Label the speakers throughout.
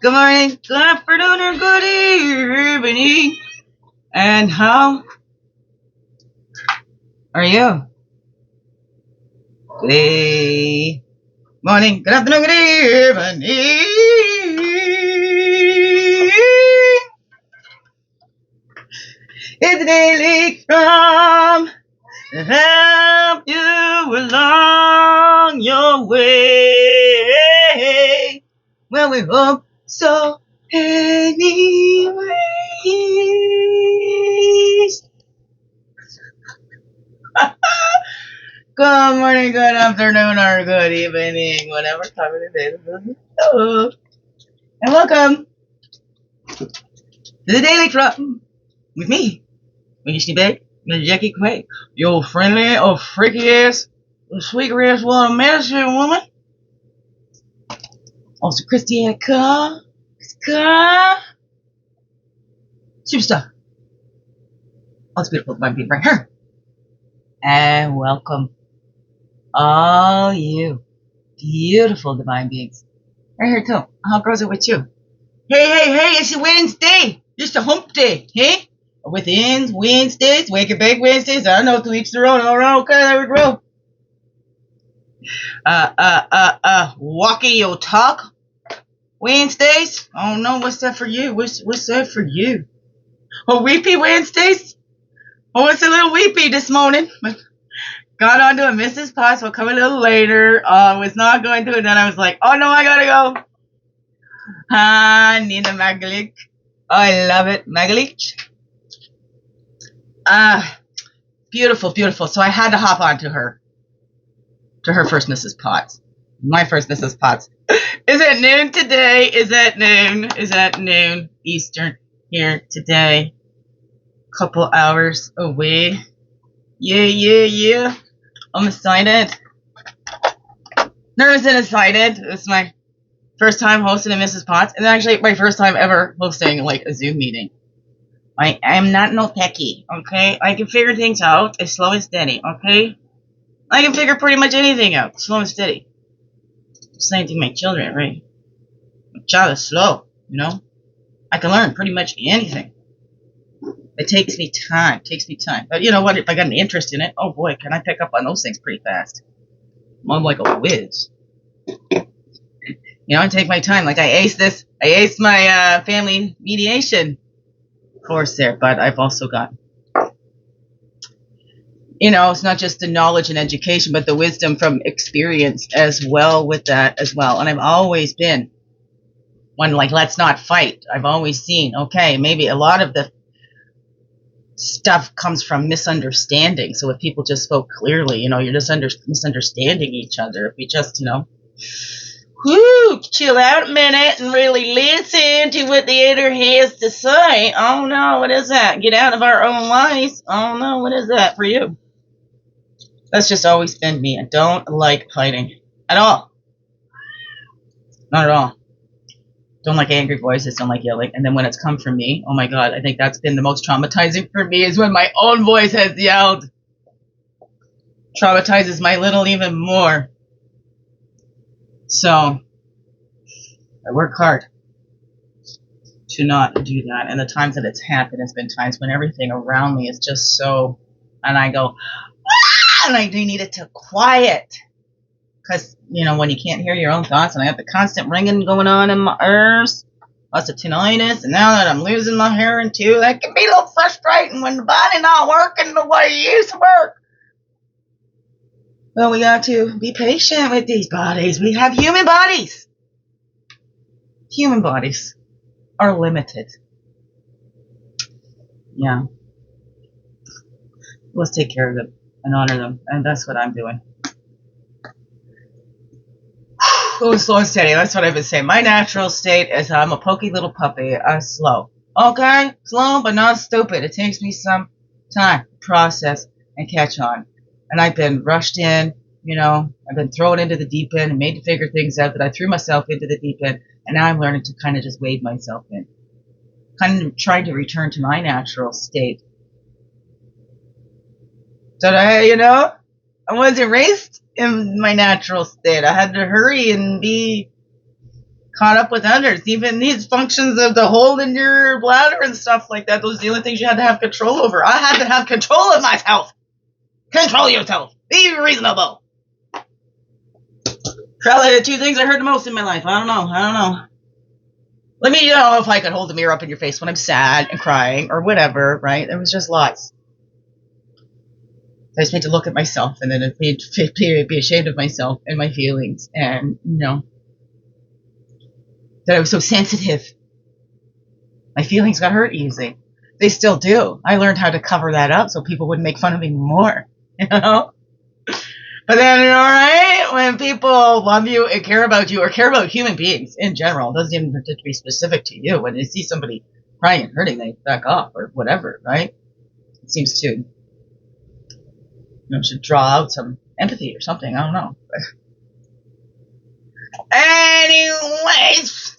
Speaker 1: Good morning, good afternoon, or good evening. And how are you? Good morning, good afternoon, good evening. It's a daily CRUMB to help you along your way. Well, we hope so anyways. Good morning, good afternoon, or good evening, whatever time of the day this is. Hello. And welcome to the Daily CRUMB with me, Miss Babe, Miss Jackie Quay, your friendly or freaky ass, sweet ass little medicine woman. Also, Christy Car, superstar. Also beautiful divine being right here. And welcome, all you beautiful divine beings. Right here too. How goes it with you? Hey, it's a Wednesday. Just a hump day, hey? Within Wednesdays, wake and bake Wednesdays. I don't know, 2 weeks in a row. All right, okay, there we go. Walkie your talk Wednesdays. Oh no, what's that for you? What's that for you? Oh, weepy Wednesdays. Oh, it's a little weepy this morning. Got onto a Mrs. Potts. We'll come a little later. Was not going to, and then I was like, oh no, I gotta go. Nina Magalik. I love it, Magalik. Beautiful. So I had to hop on to her first Mrs. Potts. My first Mrs. Potts. Is it noon today? Is that noon Eastern here today? Couple hours away. Yeah. I'm excited. Nervous and excited. It's my first time hosting a Mrs. Potts, and actually my first time ever hosting like a Zoom meeting. I am not no techie, okay? I can figure things out. It's slow and steady, okay? I can figure pretty much anything out, slow and steady. Same thing with my children, right? My child is slow, you know? I can learn pretty much anything. It takes me time. But you know what? If I got an interest in it, oh boy, can I pick up on those things pretty fast. I'm like a whiz. You know, I take my time. Like I aced my family mediation course there, but I've also got, you know, it's not just the knowledge and education, but the wisdom from experience as well with that as well. And I've always been one like, let's not fight. I've always seen, okay, maybe a lot of the stuff comes from misunderstanding. So if people just spoke clearly, you know, you're just misunderstanding each other. If we just, you know, chill out a minute and really listen to what the other has to say. Oh no, what is that? Get out of our own lives. Oh no, what is that for you? That's just always been me. I don't like fighting at all. Not at all. Don't like angry voices, don't like yelling. And then when it's come from me, oh my God, I think that's been the most traumatizing for me is when my own voice has yelled. Traumatizes my little even more. So, I work hard to not do that. And the times that it's happened, it's been times when everything around me is just so, and I go, and I do need it to quiet. Because, you know, when you can't hear your own thoughts, and I have the constant ringing going on in my ears, lots of tinnitus, and now that I'm losing my hearing too, that can be a little frustrating when the body not working the way it used to work. Well, we got to be patient with these bodies. We have human bodies. Human bodies are limited. Yeah. Let's take care of them and honor them, and that's what I'm doing. Oh, slow and steady. That's what I've been saying. My natural state is I'm a pokey little puppy. I'm slow. Okay? Slow, but not stupid. It takes me some time to process and catch on. And I've been rushed in, you know. I've been thrown into the deep end and made to figure things out that I threw myself into the deep end. And now I'm learning to kind of just wade myself in. Kind of trying to return to my natural state. So that, you know, I wasn't raised in my natural state. I had to hurry and be caught up with others. Even these functions of the hole in your bladder and stuff like that, those are the only things you had to have control over. I had to have control of myself. Control yourself. Be reasonable. Probably the two things I heard the most in my life. I don't know. Let me know if I could hold a mirror up in your face when I'm sad and crying or whatever, right? There was just lots. I just need to look at myself and then be ashamed of myself and my feelings and, that I was so sensitive. My feelings got hurt easy. They still do. I learned how to cover that up so people wouldn't make fun of me more, But then, right, when people love you and care about you or care about human beings in general, it doesn't even have to be specific to you. When they see somebody crying and hurting, they back off or whatever, right? It seems to, should draw out some empathy or something. I don't know. Anyways,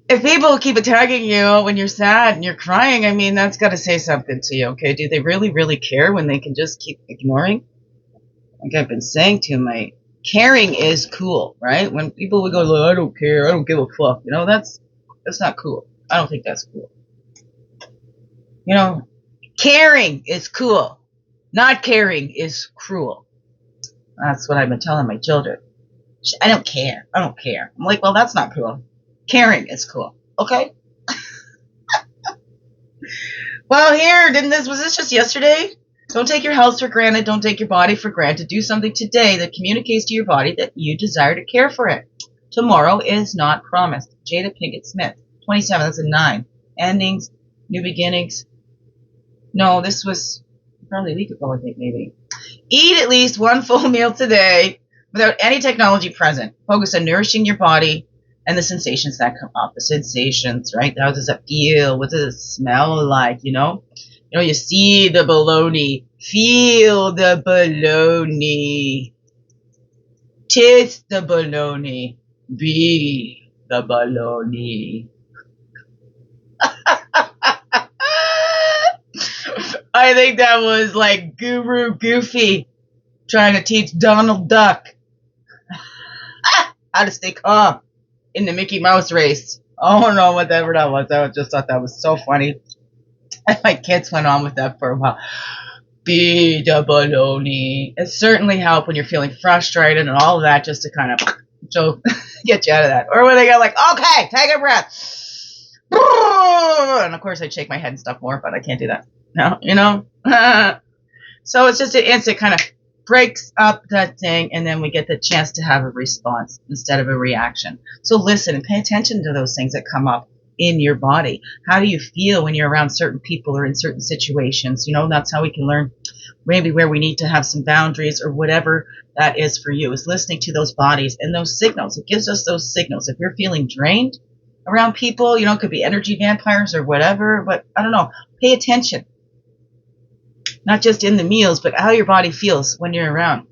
Speaker 1: if people keep attacking you when you're sad and you're crying, I mean, that's got to say something to you, okay? Do they really, really care when they can just keep ignoring? Like I've been saying to my caring is cool, right? When people would go, I don't care, I don't give a fuck, that's not cool. I don't think that's cool. Caring is cool. Not caring is cruel. That's what I've been telling my children. I don't care. I'm like, well, that's not cool. Caring is cool. Okay? Well, was this just yesterday? Don't take your health for granted. Don't take your body for granted. Do something today that communicates to your body that you desire to care for it. Tomorrow is not promised. Jada Pinkett Smith. 27, that's a 9. Endings, new beginnings. No, this was probably a week ago, I think, maybe. Eat at least one full meal today without any technology present. Focus on nourishing your body and the sensations that come up. The sensations, right? How does it feel? What does it smell like? You see the bologna. Feel the bologna. Taste the bologna. Be the bologna. I think that was like Guru Goofy trying to teach Donald Duck how to stay calm in the Mickey Mouse race. Oh no, whatever that was. I just thought that was so funny. And my kids went on with that for a while. Be the baloney. It certainly helped when you're feeling frustrated and all of that, just to kind of get you out of that. Or when they go like, okay, take a breath. And of course I'd shake my head and stuff more, but I can't do that. No, So it's just an instant kind of breaks up that thing, and then we get the chance to have a response instead of a reaction. So listen and pay attention to those things that come up in your body. How do you feel when you're around certain people or in certain situations? That's how we can learn maybe where we need to have some boundaries or whatever that is for you, is listening to those bodies and those signals. It gives us those signals. If you're feeling drained around people, it could be energy vampires or whatever, but I don't know. Pay attention. Not just in the meals, but how your body feels when you're around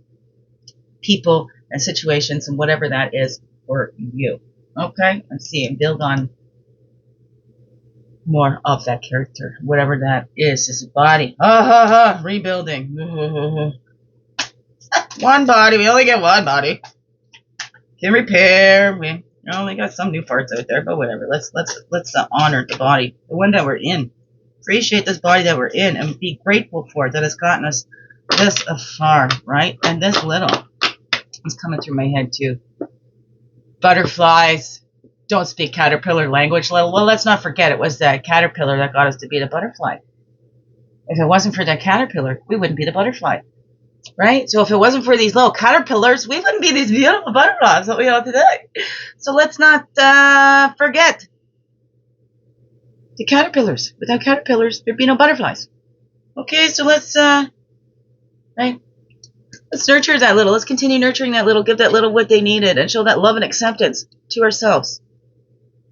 Speaker 1: people and situations and whatever that is for you. Okay? Let's see, and build on more of that character. Whatever that is a body. Rebuilding. One body. We only get one body. Can repair. We only got some new parts out there, but whatever. Let's honor the body, the one that we're in. Appreciate this body that we're in and be grateful for it, that has gotten us this far, right? And this little. It's coming through my head too. Butterflies don't speak caterpillar language. Well, let's not forget it was that caterpillar that got us to be the butterfly. If it wasn't for that caterpillar, we wouldn't be the butterfly, right? So if it wasn't for these little caterpillars, we wouldn't be these beautiful butterflies that we are today. So let's not forget the caterpillars. Without caterpillars, there'd be no butterflies. Okay, so let's nurture that little. Let's continue nurturing that little. Give that little what they needed and show that love and acceptance to ourselves.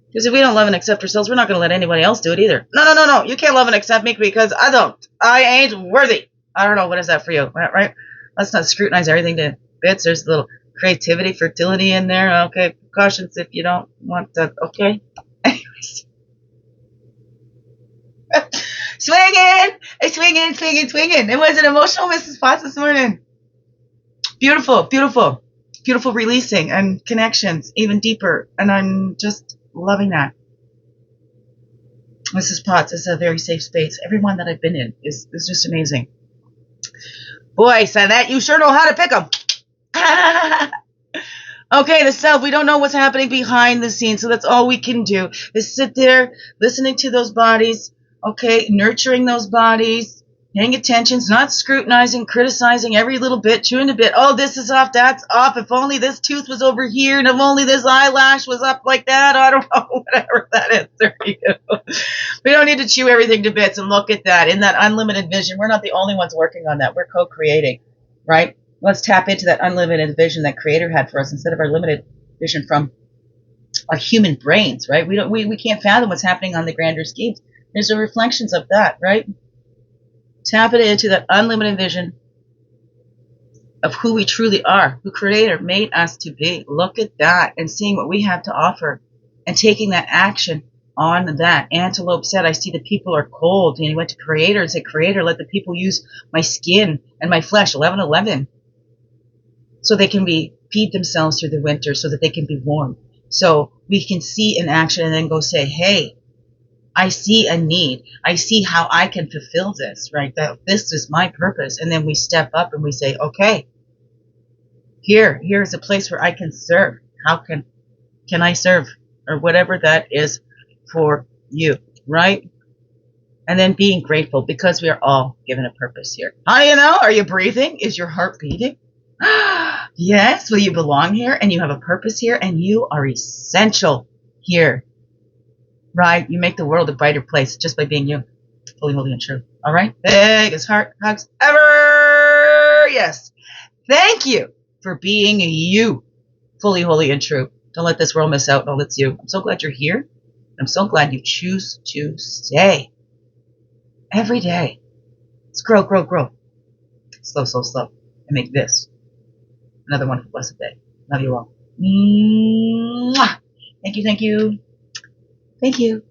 Speaker 1: Because if we don't love and accept ourselves, we're not going to let anybody else do it either. No. You can't love and accept me because I don't. I ain't worthy. I don't know. What is that for you? Right? Let's not scrutinize everything to bits. There's a little creativity, fertility in there. Okay. Precautions if you don't want that. Okay. Anyways. Swinging. It was an emotional Mrs. Potts this morning. Beautiful. beautiful releasing and connections even deeper. And I'm just loving that. Mrs. Potts is a very safe space. Everyone that I've been in is just amazing. Boy, Sanette, you sure know how to pick them. Okay, the self, we don't know what's happening behind the scenes, so that's all we can do is sit there listening to those bodies, okay, nurturing those bodies, paying attention, not scrutinizing, criticizing every little bit, chewing a bit. Oh, this is off, that's off. If only this tooth was over here, and if only this eyelash was up like that. I don't know, whatever that is. There you go. We don't need to chew everything to bits and look at that. In that unlimited vision, we're not the only ones working on that. We're co-creating, right? Let's tap into that unlimited vision that Creator had for us instead of our limited vision from our human brains, right? We can't fathom what's happening on the grander schemes. There's the reflections of that, right? Tap it into that unlimited vision of who we truly are, who Creator made us to be. Look at that and seeing what we have to offer and taking that action on that. Antelope said, I see the people are cold. And he went to Creator and said, Creator, let the people use my skin and my flesh, 1111, so they can feed themselves through the winter, so that they can be warm. So we can see an action and then go say, hey, I see a need. I see how I can fulfill this, right? That this is my purpose. And then we step up and we say, okay, here's a place where I can serve. How can I serve? Or whatever that is for you, right? And then being grateful because we are all given a purpose here. How do you know? Are you breathing? Is your heart beating? Yes, well, you belong here and you have a purpose here and you are essential here, right? You make the world a brighter place just by being you, fully, holy, and true. All right? Biggest heart hugs ever. Yes. Thank you for being you, fully, holy, and true. Don't let this world miss out. No, it's you. I'm so glad you're here. I'm so glad you choose to stay every day. Let's grow, grow, grow. Slow, slow, slow. And make this another wonderful, blessed day. Love you all. Mwah. Thank you, thank you. Thank you.